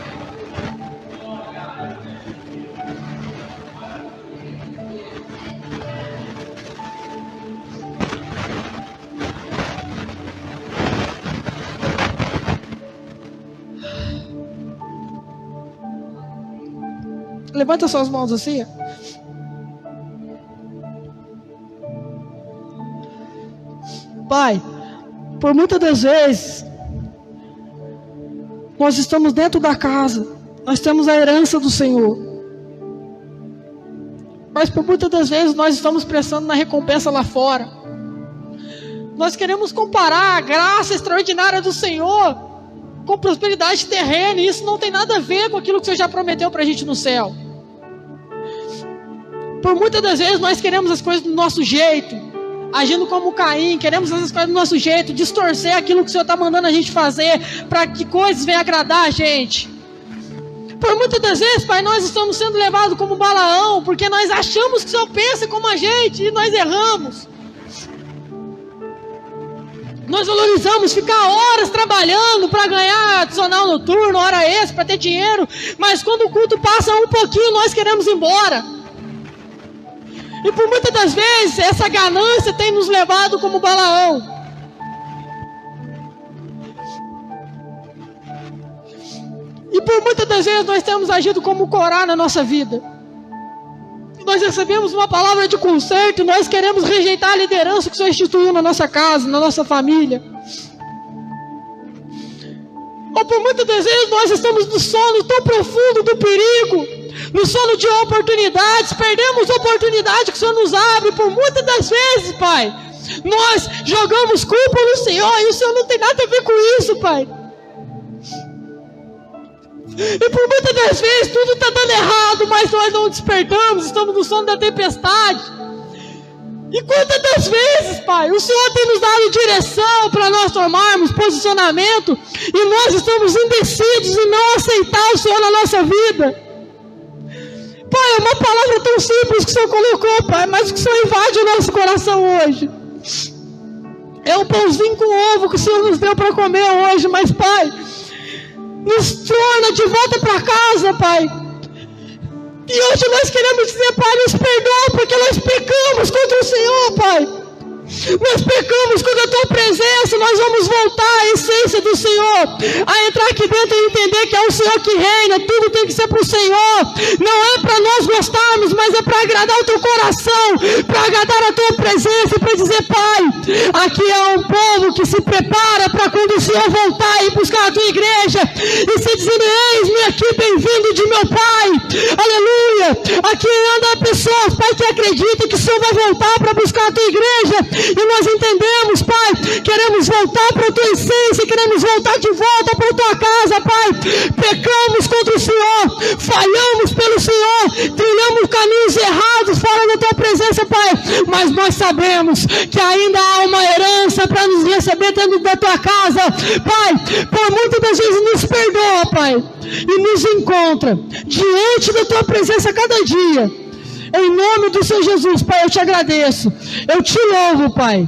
Levanta suas mãos assim. Pai, por muitas das vezes nós estamos dentro da casa, nós temos a herança do Senhor, mas por muitas das vezes nós estamos pensando na recompensa lá fora. Nós queremos comparar a graça extraordinária do Senhor com prosperidade terrena, e isso não tem nada a ver com aquilo que o Senhor já prometeu para a gente no céu. Por muitas das vezes nós queremos as coisas do nosso jeito, agindo como Caim, queremos fazer as coisas do nosso jeito, distorcer aquilo que o Senhor está mandando a gente fazer, para que coisas venham agradar a gente. Por muitas das vezes, Pai, nós estamos sendo levados como Balaão, porque nós achamos que o Senhor pensa como a gente, e nós erramos. Nós valorizamos ficar horas trabalhando para ganhar adicional noturno, hora extra, para ter dinheiro, mas quando o culto passa um pouquinho, nós queremos ir embora. E por muitas das vezes, essa ganância tem nos levado como Balaão. E por muitas das vezes, nós temos agido como Corá na nossa vida. Nós recebemos uma palavra de conserto, nós queremos rejeitar a liderança que o Senhor instituiu na nossa casa, na nossa família. Ou por muitas das vezes, nós estamos no sono tão profundo do perigo, no sono de oportunidades, perdemos a oportunidade que o Senhor nos abre por muitas das vezes, Pai. Nós jogamos culpa no Senhor e o Senhor não tem nada a ver com isso, Pai. E por muitas das vezes tudo está dando errado, mas nós não despertamos, estamos no sono da tempestade. E quantas das vezes, Pai, o Senhor tem nos dado direção para nós tomarmos posicionamento e nós estamos indecisos em não aceitar o Senhor na nossa vida. Pai, é uma palavra tão simples que o Senhor colocou, Pai, mas que o Senhor invade o nosso coração hoje. É um pãozinho com ovo que o Senhor nos deu para comer hoje, mas, Pai, nos torna de volta para casa, Pai. E hoje nós queremos dizer, Pai, nos perdoa, porque nós pecamos contra o Senhor, Pai. Nós pecamos contra a Tua presença, nós vamos voltar à essência do Senhor, a entrar aqui dentro e entender que é o Senhor que reina, tudo tem que ser para o Senhor, não é para nós gostarmos, mas é para agradar o Teu coração, para agradar a Tua presença, para dizer, Pai, aqui é um povo que se prepara para quando o Senhor voltar e buscar a Tua igreja, e se dizendo, eis-me aqui, bem-vindo de meu Pai, aleluia, aqui anda pessoas, Pai, que acreditam que o Senhor vai voltar para buscar a Tua igreja, e nós entendemos, Pai, queremos voltar para a Tua essência, queremos voltar de volta para a Tua casa, Pai. Pecamos contra o Senhor, falhamos pelo Senhor, trilhamos caminhos errados fora da Tua presença, Pai. Mas nós sabemos que ainda há uma herança para nos receber dentro da Tua casa, Pai. Por muitas das vezes nos perdoa, Pai, e nos encontra diante da Tua presença cada dia. Em nome do Senhor Jesus, Pai, eu te agradeço. Eu te louvo, Pai.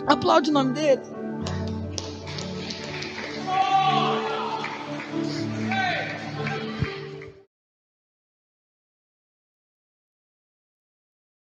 Aplaude o nome dele.